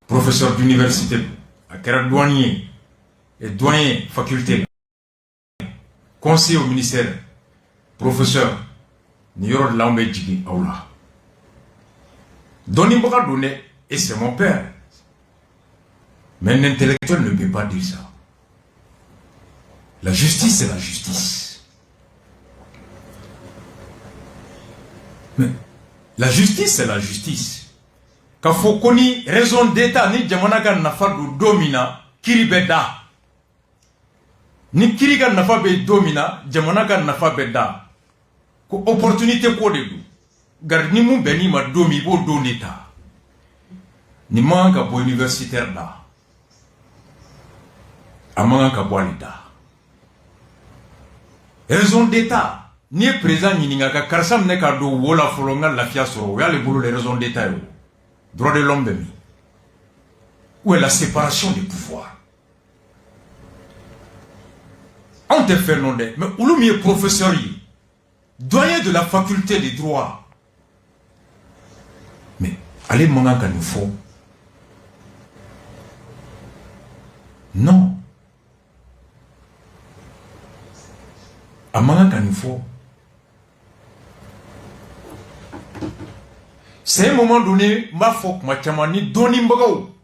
professeur d'université, à douanier et doyen faculté, conseiller au ministère, professeur, Niyoro de Lambe Djigi Aoula. Doni Mboka Doné, et c'est mon père. Mais un intellectuel ne peut pas dire ça. La justice, c'est la justice. Mais la justice, c'est la justice. Quand faut koni raison d'état ni jamanaga nafa do domina kiribeda. Ni kiriga nafa be domina jamanaga nafa beda. Ko opportunité ko de du. Gar ni mu beni ma domi bo do l'état. Ni manga bo universitaire da. Amanga ka bo l'état. Raison d'état. Ni président ni nga karsam ne ka do wola folonga la fia soro ya le bolo les raisons d'état yo. Droit de l'homme. Où est la séparation des pouvoirs? On te fait non mais où est professeur doyen de la faculté des droits. Mais allez m'en nous faut. Non. À m'en nous faut. C'est un moment donné, ma faut que ma chamani doni mbagao.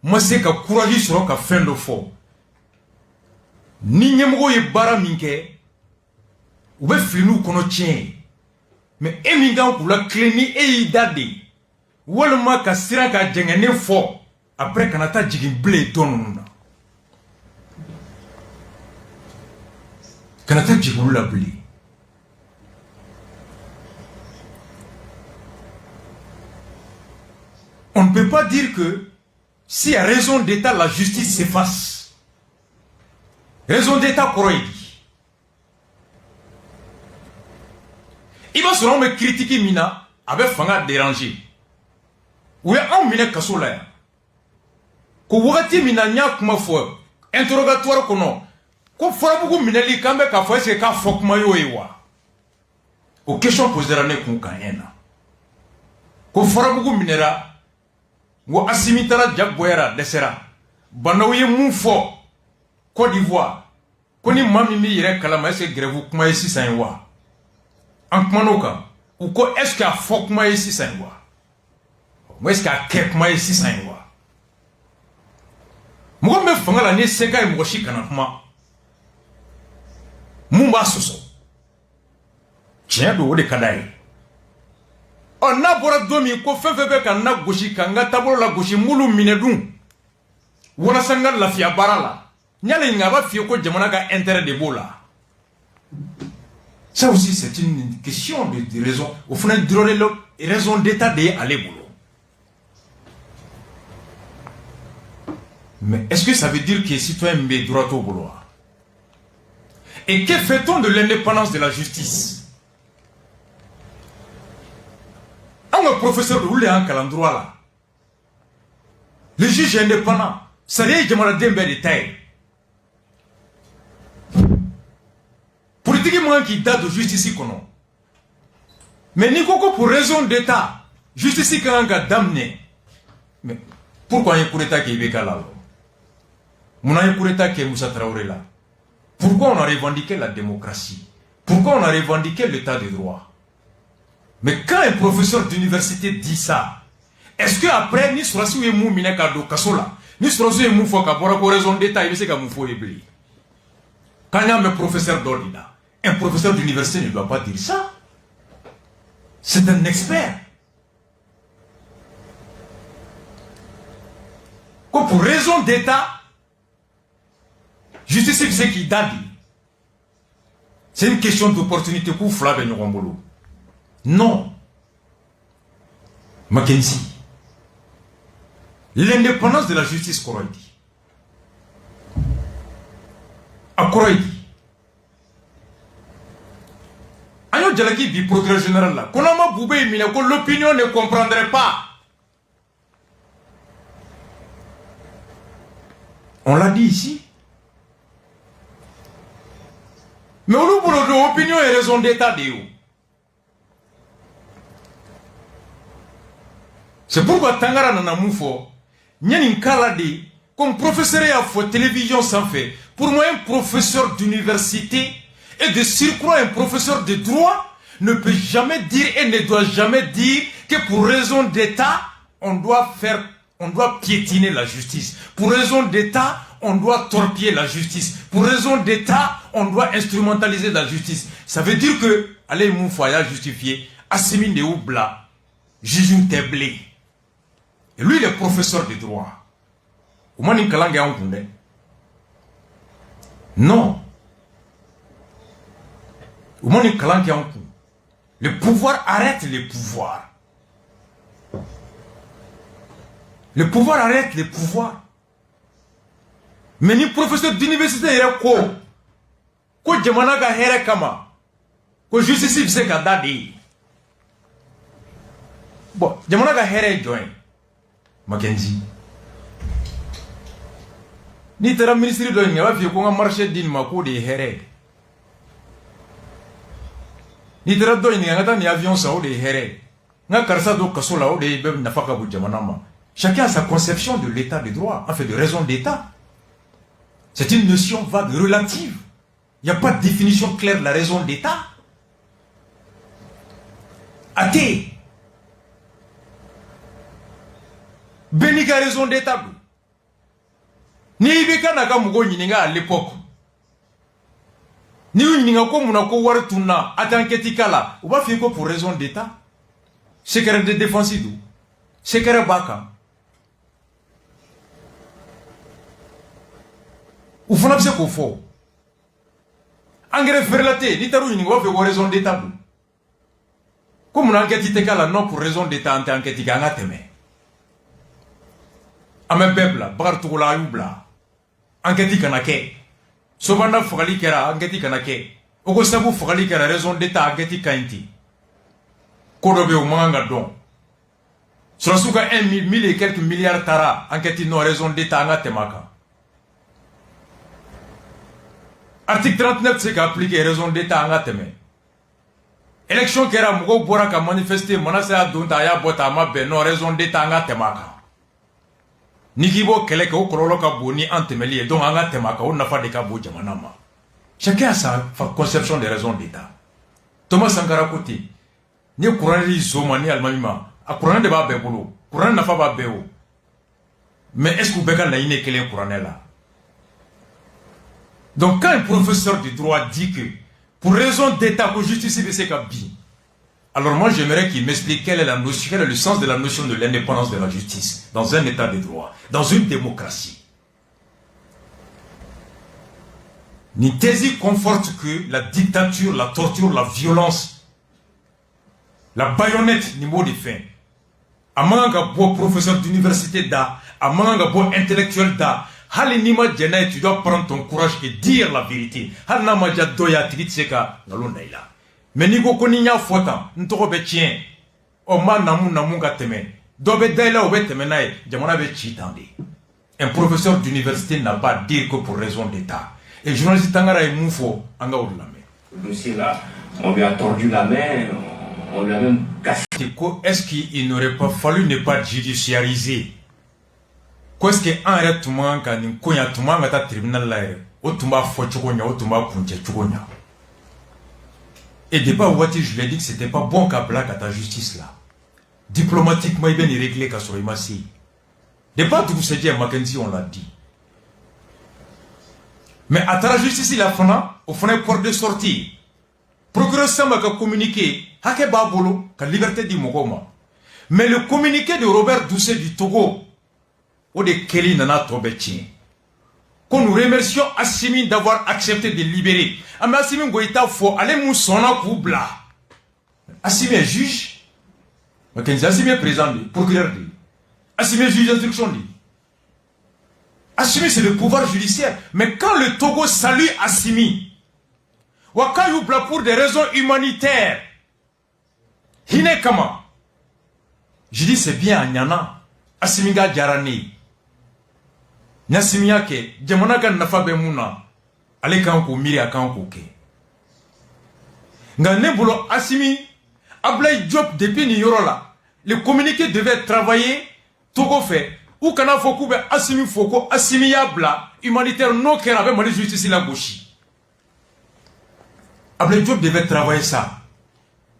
Moi c'est que courage sur ka fin de faux. Ni nyemgo ye bara minke. Ou be flinu kono tien. Mais emingan pour la cléni e idade. Wala ma ka sira ka jengene fo. Après kanata jigin blé tonuna. Kanata jigulu la blé. On ne peut pas dire que s'il y a raison d'état, la justice s'efface. Raison d'état, quoi il dit? Il va se me critiquer mina avec fanga dérangé. Ou est en mina kasola. Ko wati mina nya kuma fo interrogatoire kono. Ko fora beaucoup mina li kambe ka fo c'est ka fok mayo ewa. Aux questions posées à ne kun kanena. Ko fora beaucoup minera Wo asimitara jagboyara desera banaouye moufo Côte d'Ivoire koni mami mi yere kalama ese grève kuma yesi sanwa en kumanoka ou ko est-ce qu'il a fok kuma yesi sanwa ou est-ce qu'il a kek kuma yesi sanwa mo me fanga ni seka e mo shikana kuma mumba soso tiens do de kadai on a bora domi ko fefebe kan na goshi kanga tabolo la goshi mulu minedun wona sanga la fia barala nyale ngaba fio ko jamana ka intérêt de bola. Ça aussi c'est une question de raison au fond de raison d'état de aller boulot. Mais est-ce que ça veut dire que les citoyens ont droit au boulot? Et que fait-on de l'indépendance de la justice? Le professeur de Oulé en calendroit là. Le juge est indépendant. Ça y est, je m'en dembe de taille. Politiquement qui date de justice qu'on mais ni koko pour raison d'état. Justice qu'on a damné. Mais pourquoi il y a un coup d'état qui est là? Mon a un coup d'état qui est Moussa Traoré là. Pourquoi on a revendiqué la démocratie? Pourquoi on a revendiqué l'état de droit? Mais quand un professeur d'université dit ça, est-ce que après ni sera si mou mineka do kasola, ni sera si mou foka pour raison d'état, il sait que mou faut ébli. Quand il y a un professeur d'ordina, un professeur d'université ne doit pas dire ça. C'est un expert. Comme pour raison d'état, justice c'est qui dadi. C'est une question d'opportunité pour Flavien Nyongolo. Non. Mackenzie. L'indépendance de la justice Koroidi. À Koroidi. Ayo Djalaki dit procureur général là. Konama Boubé Mine, que l'opinion ne comprendrait pas. On l'a dit ici. Mais on oublie l'opinion et raison d'état de où. C'est pourquoi Tangara Nanamoufo, Nyanin Kaladi, comme professeur à la télévision sans fait, pour moi un professeur d'université et de surcroît un professeur de droit ne peut jamais dire et ne doit jamais dire que pour raison d'État, on doit piétiner la justice. Pour raison d'État, on doit torpiller la justice. Pour raison d'État, on doit instrumentaliser la justice. Ça veut dire que, allez, mon foyer justifié, Assimi de Oubla, Jijou Teblé. Et lui, il est professeur de droit. Comment il y a un non. Comment il y a un le pouvoir arrête les pouvoirs. Le pouvoir arrête les pouvoirs. Mais ni professeur d'université il y a quoi? Quoi jamana ga here kama? Quoi justice bise ka dadi? Bon, jamana ga here join. Mackenzie. Ni tera ministre do nga fi ko nga marché din ma ko de here. Ni tera do nga ta ni avion sa o de here. Nga karsa do kasola o de be nafaka bu jamana ma. Chacun a sa conception de l'état de droit, en fait de raison d'état. C'est une notion vague, relative. Il n'y a pas de définition claire de la raison d'état. Athée. Béniga raison d'état. Ni ibeka naka mugo nyininga à l'époque. Ni nyininga ko munako wartuna atanketikala. Ou va faire quoi pour raison d'état? Secret de défense d'où? Secret baka. Ou fana bise ko fo engrais ferlaté ni taru ni ngofe ko raison d'état comme on enquête te kala non pour raison d'état en enquête ga ngateme ame bebla bar to la yubla enquête kana ke sobana fogali kera enquête kana ke o ko sabu fogali kera raison d'état enquête kanti ko do be o manga don sur suka 1000 et quelques milliards tara enquête non raison d'état ngatemaka. Article 39 c'est qu'appliquer raison d'état en ateme. Élection qui era mugo bora ka manifester manase a donta ya bota ma be non raison d'état en atemaka. Nikibo keleke o kololo ka boni antemeli donc en atemaka on nafa de ka bo jamanama. Chacun a sa conception de raison d'état. Thomas Sankara Koti ni Courant li zomani almamima a Courant de ba be bolo Courant nafa ba be o. Mais est-ce que vous beka na ine kelen Courant là? Donc quand un professeur de droit dit que pour raison d'état pour justifier c'est bien, alors moi j'aimerais qu'il m'explique quelle est la notion, quel est le sens de la notion de l'indépendance de la justice dans un état de droit, dans une démocratie. Nitesi conforte que la dictature, la torture, la violence, la baïonnette niveau de fin, à manga beau professeur d'université da, à manga beau intellectuel da, hali nima djena tu dois prendre ton courage et dire la vérité. Hali nama dja doya tigitseka ngalonda ila. Mais nigo koni nya fota ntoko be tien. O ma namu ga teme. Dobe daila obe teme nae jamana be chitande. Un professeur d'université n'a pas à dire que pour raison d'état. Et journaliste tangara et moufo anga oulame. Le dossier là, on lui a tordu la main, on lui a même cassé. Est-ce qu'il n'aurait pas fallu ne pas judiciariser? Qu'est-ce que un retumant quand une konya tumang à ta tribunal là, autumba fochokonya, autumba punche chokonya. Et débat ouati, je l'ai dit que c'était pas bon qu'à blague à ta justice là. Diplomatiquement, il bien réglé qu'à sur Imassi. Débat tout ce dit à Mackenzie, on l'a dit. Mais à ta justice, il a fait au fond porte de sortie. Procureur Samba a communiqué, hake babolo, qu'à liberté du Mogoma. Mais le communiqué de Robert Doucet du Togo, ou de Kelly Nana Tobetien. Qu'on nous remercions Assimi d'avoir accepté de libérer. Mais Assimi Goïta faut aller moussona koubla. Assimi est juge. Assimi est président, procureur. Assimi est juge d'instruction. Assimi c'est le pouvoir judiciaire. Mais quand le Togo salue Assimi, Wakayoubla pour des raisons humanitaires, Hinekama, je dis c'est bien à Nyana, Assimiga Djarani. Nasimia ke jamana kan nafa be muna ale kan ko miri akan ko ke nga ne bolo Assimi Ablaye Diop depuis ni yorola le communiqué devait travailler Togo fait ou kana foko be Assimi Foko Assimi Yabla humanitaire non kera avec Mali justice la gauche. Ablaye Diop devait travailler ça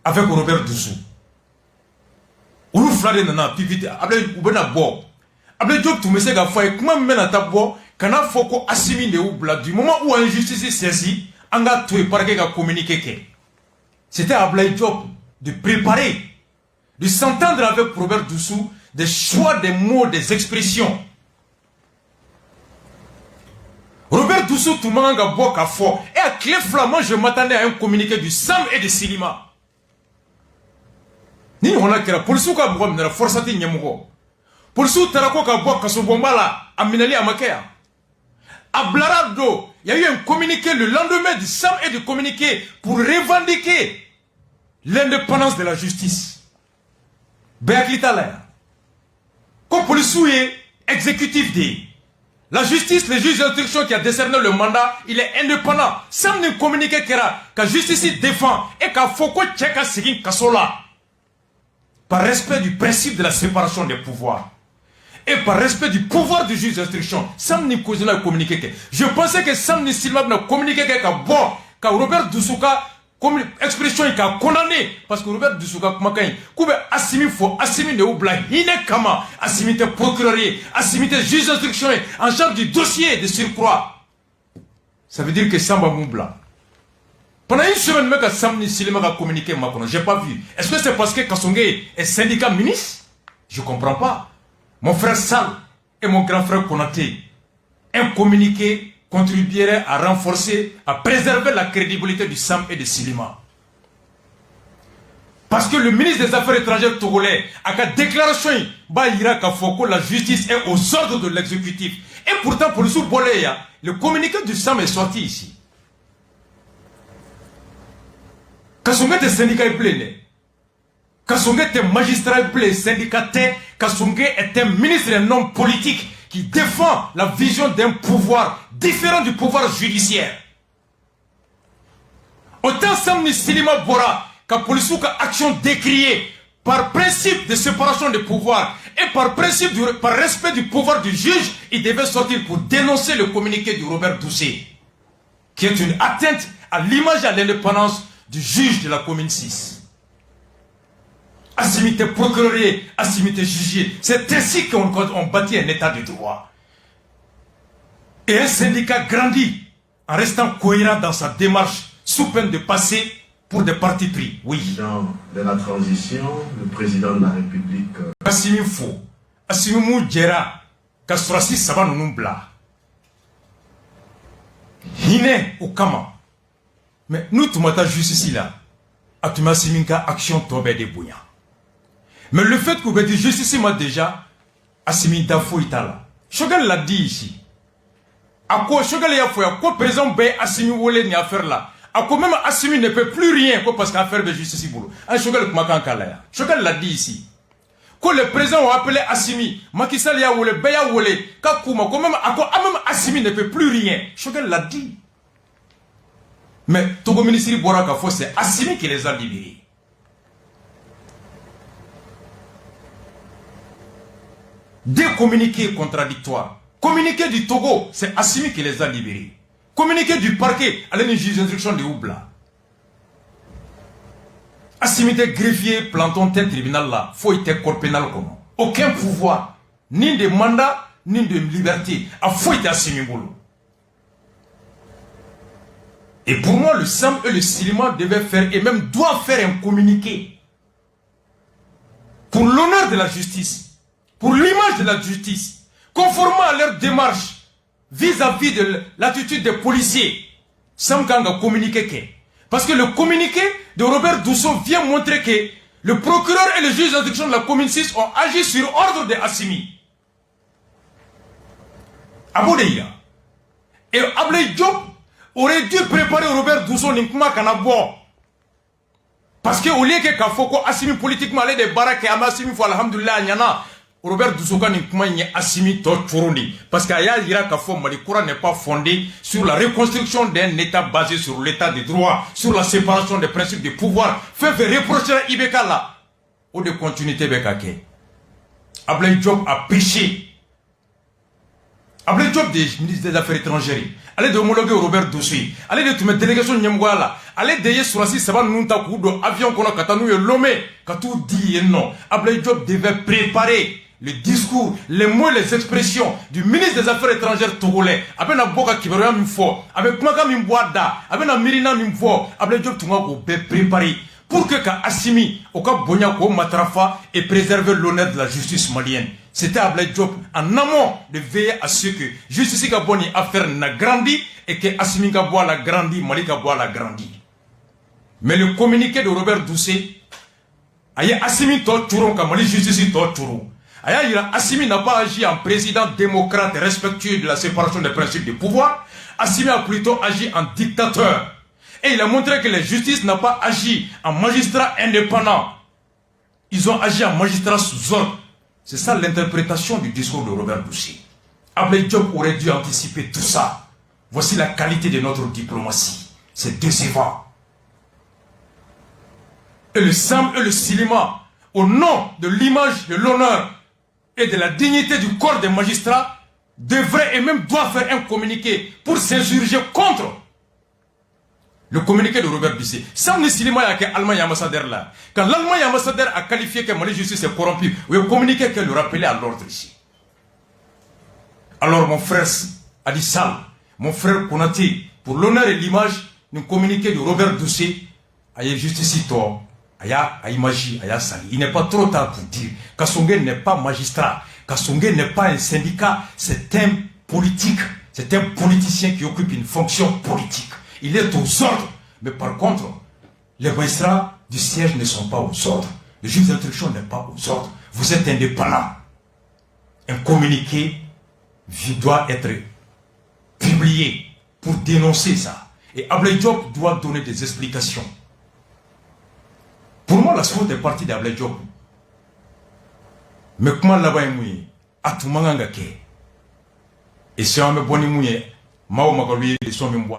avec Robert Doussou. Ou flade nana pivite Ablaye ubena bo. Ablaye Diop tout monsieur ga foye comment mena tabo kana foko Assimi de oubla du moment où injustice est saisie anga tout parquet ga communiquer. C'était à Ablaye Diop de préparer, de s'entendre avec Robert Doussou, des choix des mots, des expressions. Robert Doussou, tout le monde a boit qu'à fort. Et à clé flamand, je m'attendais à un communiqué du Sam et de Silima. Ni on a que la police qui a boit, mais la force a été nyamugo. Police qui a boit, qu'à ce bomba-là, à Minali à Makea. À Blarado, il y a eu un communiqué le lendemain du Sam et de communiqué pour revendiquer l'indépendance de la justice. Béaklita là. Comme police est exécutif dit. La justice, le juge d'instruction qui a décerné le mandat, il est indépendant. Sam ne communique que la justice défend et qu'à Foko Tcheka Sigin Kasola. Par respect du principe de la séparation des pouvoirs. Et par respect du pouvoir du juge d'instruction, Sam ne communique que. Je pensais que Sam ne Silma ne communiquait que bon, quand Robert Doussouka comme expression il a condamné parce que Robert Doussouka kumakain koube Assimi fo Assimi ne oubla hine kama Assimi te procureur Assimi te juge d'instruction en charge du dossier de surcroît. Ça veut dire que Samba Moubla pendant une semaine même que Sam Silema a communiqué Macron, j'ai pas vu. Est-ce que c'est parce que Kassongé est syndicat ministre? Je comprends pas. Mon frère Sal et mon grand frère Konaté, un communiqué contribuerait à renforcer, à préserver la crédibilité du Sam et de Silima. Parce que le ministre des Affaires étrangères togolais a qu'à déclaration, la justice est aux ordres de l'exécutif. Et pourtant, pour le sous-Boléa, le communiqué du Sam est sorti ici. Kassongé était syndicat plein. Kassongé était magistrat plein, syndicat, Kassongé était ministre et un homme politique qui défend la vision d'un pouvoir différent du pouvoir judiciaire. Autant Samni Silima Bora, qu'a police ou qu'a action décriée par principe de séparation des pouvoirs et par principe, par respect du pouvoir du juge, il devait sortir pour dénoncer le communiqué du Robert Doussé, qui est une atteinte à l'image et à l'indépendance du juge de la commune 6. Assimité procureur, assimité jugé. C'est ainsi qu'on bâtit un état de droit. Et un syndicat grandit en restant cohérent dans sa démarche sous peine de passer pour des partis pris. Oui. De la transition, le président de la République. Assimi Fo, Assimi Moudjera, Kastrasi Sabanoumbla. Hine ou Kama. Mais nous, tout le juste ici là. Atuma Siminka, action tombée de bouillant. Mais le fait que vous dites juste ici, moi déjà, Assimi Dafo Itala. Chogal l'a dit ici. À quoi Chogal y a fait, à quoi présent ben Assimi Wole ni affaire là. À quoi même Assimi ne peut plus rien, quoi, parce qu'affaire de juste ici boulot. Un Chogal Kumakan Kalaya. Chogal l'a dit ici. Quand les présidents ont appelé Assimi, Makissal ya Wole, Beya Wole, Kakuma, quand même, à quoi même Assimi ne peut plus rien. Chogal l'a dit. Mais Togo Ministri Boraka Fo, c'est Assimi qui les a libérés. Des communiqués contradictoires. Communiqué du Togo, c'est Assimi qui les a libérés. Communiqué du parquet, allez nous juger d'instruction de Oubla. Assimi était greffier, planton, tel tribunal là, faut être corps pénal comment. Aucun pouvoir, ni de mandat, ni de liberté, a faut être Assimi Boulou. Et pour moi, le Sam et le Silima devaient faire, et même doivent faire un communiqué. Pour l'honneur de la justice. Pour l'image de la justice, conformément à leur démarche vis-à-vis de l'attitude des policiers, Sam Kanga communiqué. Parce que le communiqué de Robert Doussou vient montrer que le procureur et le juge d'instruction de la commune 6 ont agi sur ordre de Assimi. Aboudeya. Et Ablaye Diop aurait dû préparer Robert Doussou Ninkuma Kanabo. Parce qu'au lieu que Kafoko Assimi politiquement allait des baraques et Assimi faut alhamdoulilah Nyana. Robert Doussouka ni kuma nye Assimi to Churundi. Parce qu'il y a dira qu'Afo Malikoura n'est pas fondé sur la reconstruction d'un État basé sur l'État de droit, sur la séparation des principes de pouvoir. Fait reprocher à Ibeka là. Ou de continuité Bekake. Ablaye Diop a péché Ablaye Diop des ministres des Affaires étrangères. Allez de homologuer Robert Dossé. Allez de toute délégation Nyamwala. Allez de Surasi Saban Nunta Kudo, avion qu'on a Katanou et Lomé. Katou dit non. Ablaye Diop devait préparer le discours, les mots, les expressions du ministre des Affaires étrangères togolais. Avec na boka kiberoya mifo. Avec Kumaka Mimboada. Avec na Mirina Mimfo. Ablaye Diop Tunga ko préparer. Pour que Assimi, Oka Bonyako Matrafa et préserver l'honneur de la justice malienne. C'était Ablaye Diop en amont de veiller à ce que justice Gaboni affaire n'a grandi et que Assimi Gabo l'a grandi, Mali Gabo l'a grandi. Mais le communiqué de Robert Doucet, Aye Assimi Torturon, Mali justice Torturon. Aye Assimi n'a pas agi en président démocrate respectueux de la séparation des principes du pouvoir. Assimi a plutôt agi en dictateur. Et il a montré que la justice n'a pas agi en magistrat indépendant. Ils ont agi en magistrat sous ordre. C'est ça l'interprétation du discours de Robert Doucet. Ablaye Diop aurait dû anticiper tout ça. Voici la qualité de notre diplomatie. C'est décevant. Et le Sam et le cinéma, au nom de l'image, de l'honneur et de la dignité du corps des magistrats, devraient et même doivent faire un communiqué pour s'insurger contre le communiqué de Robert Doucet. Sam le cinéma a qu'un Allemand ambassadeur là. Quand l'Allemand ambassadeur a qualifié que Mali justice est corrompue, il a communiqué qu'elle le rappelait à l'ordre ici. Alors mon frère Adissal, mon frère Konaté, pour l'honneur et l'image, nous communiqué de Robert Doucet, aïe justice toi, aïe imagi, aïe sali. Il n'est pas trop tard pour dire qu'Assongue n'est pas magistrat, qu'Assongue n'est pas un syndicat, c'est un politique, c'est un politicien qui occupe une fonction politique. Il est aux ordres. Mais par contre, les magistrats du siège ne sont pas aux ordres. Le juge d'instruction n'est pas aux ordres. Vous êtes indépendant. Un communiqué doit être publié pour dénoncer ça. Et Ablaye Diop doit donner des explications. Pour moi, la faute est partie d'Ablaye Diop. Mais comment là-bas est mouillé? À tout le monde, et si on me bonne mouillé, Mao Magalui, les sommes